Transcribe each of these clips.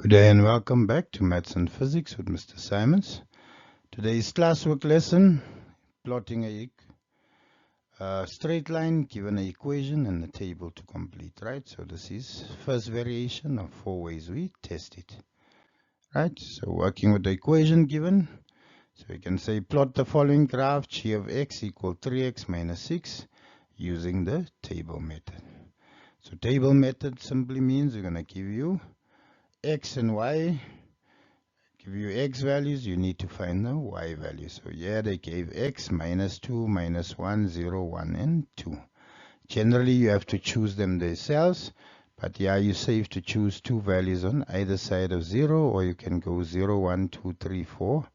Good day and welcome back to Maths and Physics with Mr. Simons. Today's classwork lesson, plotting a straight line given an equation and a table to complete, right? So this is first variation of 4 ways we test it, right? So working with the equation given, so we can say plot the following graph, g of x equal 3x minus 6 using the table method. So table method simply means we're going to give you x and y. Give you x values, you need to find the y values. So here they gave x minus 2, minus 1, 0, 1, and 2. Generally, you have to choose them themselves, but yeah, you're safe to choose two values on either side of 0, or you can go 0, 1, 2, 3, 4,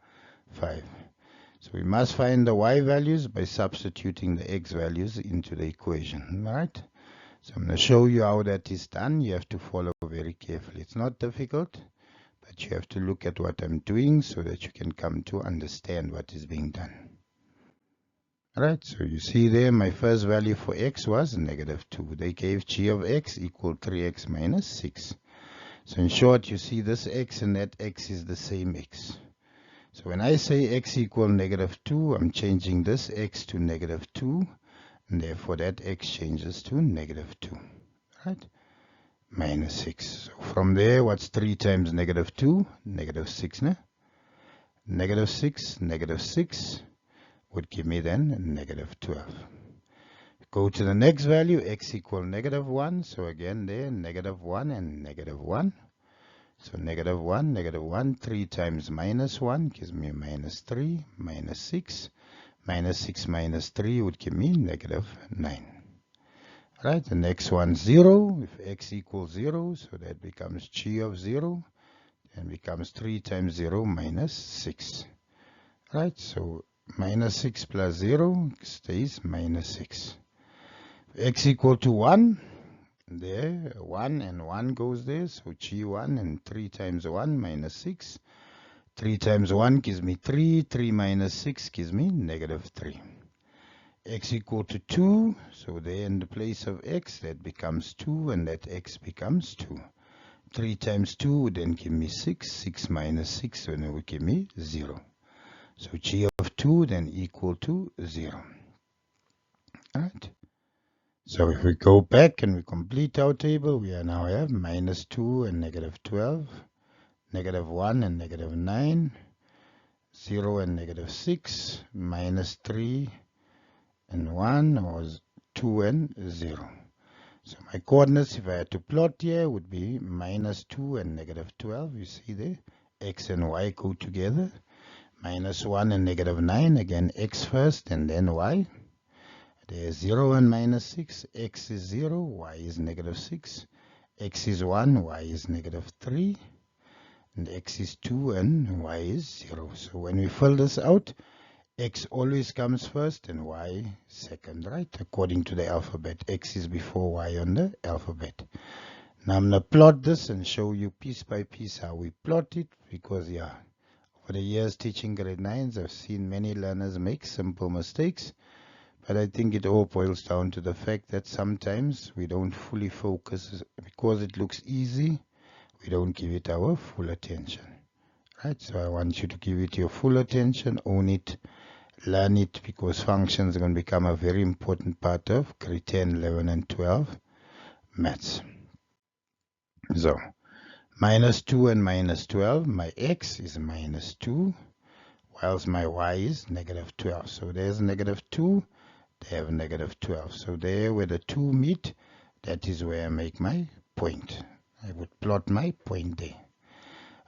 5. So we must find the y values by substituting the x values into the equation, right? So I'm going to show you how that is done. You have to follow very carefully. It's not difficult, but you have to look at what I'm doing so that you can come to understand what is being done. Alright, so you see there my first value for x was negative 2. They gave g of x equal 3x minus 6. So in short, you see this x and that x is the same x. So when I say x equal negative 2, I'm changing this x to negative 2, and therefore that x changes to negative 2. Right? Minus 6. So from there, what's 3 times negative 2? Negative 6, ne? Negative 6 would give me then negative 12. Go to the next value, x equal negative 1. So again there, negative 1 and negative 1. So negative 1, 3 times minus 1 gives me minus 3, minus 6. Minus 6 minus 3 would give me negative 9. Right, the next one 0, if x equals 0, so that becomes g of 0, and becomes 3 times 0 minus 6. Right, so minus 6 plus 0 stays minus 6. If x equal to 1, there, 1 and 1 goes there, so g1 and 3 times 1 minus 6. 3 times 1 gives me 3, 3 minus 6 gives me negative 3. X equal to 2, so there in the place of x, that becomes 2, and that x becomes 2. 3 times 2 would then give me 6, 6 minus 6 then it would give me 0. So g of 2 then equal to 0. Alright. So if we go back and we complete our table, we now have minus 2 and negative 12, negative 1 and negative 9, 0 and negative 6, minus 3 and 1, or 2 and 0. So my coordinates, if I had to plot here, would be minus 2 and negative 12. You see there, x and y go together. Minus 1 and negative 9, again x first and then y. There's 0 and minus 6, x is 0, y is negative 6. X is 1, y is negative 3. And x is 2 and y is 0. So when we fill this out, x always comes first and y second, right? According to the alphabet. X is before y on the alphabet. Now I'm going to plot this and show you piece by piece how we plot it, because yeah, over the years teaching grade 9s, I've seen many learners make simple mistakes, but I think it all boils down to the fact that sometimes we don't fully focus. Because it looks easy, we don't give it our full attention, right? So I want you to give it your full attention, own it, learn it, because functions are going to become a very important part of grade 10, 11, and 12 maths. So, minus 2 and minus 12, my x is minus 2, whilst my y is negative 12. So there's negative 2, they have negative 12. So there where the 2 meet, that is where I make my point. I would plot my point there.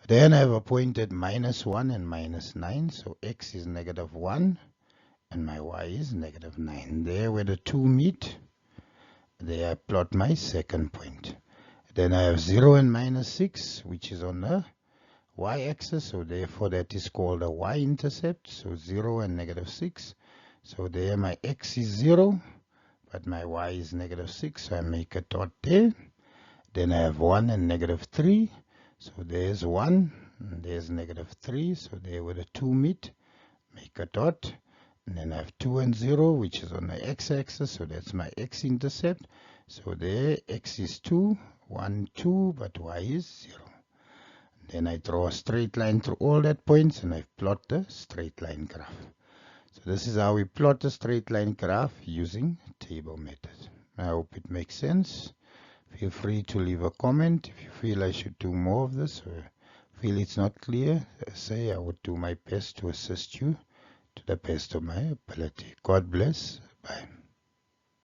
Then I have a point at minus 1 and minus 9. So x is negative 1 and my y is negative 9. There where the 2 meet, there I plot my second point. Then I have 0 and minus 6, which is on the y-axis. So therefore that is called a y-intercept. So 0 and negative 6. So there my x is 0, but my y is negative 6. So I make a dot there. Then I have 1 and negative 3. So there's 1, and there's negative 3. So there where the 2 meet, make a dot. And then I have 2 and 0, which is on the x-axis. So that's my x-intercept. So there x is 2, 1, 2, but y is 0. Then I draw a straight line through all that points and I plot the straight line graph. So this is how we plot a straight line graph using table method. I hope it makes sense. Feel free to leave a comment if you feel I should do more of this or feel it's not clear. Say I would do my best to assist you to the best of my ability. God bless. Bye.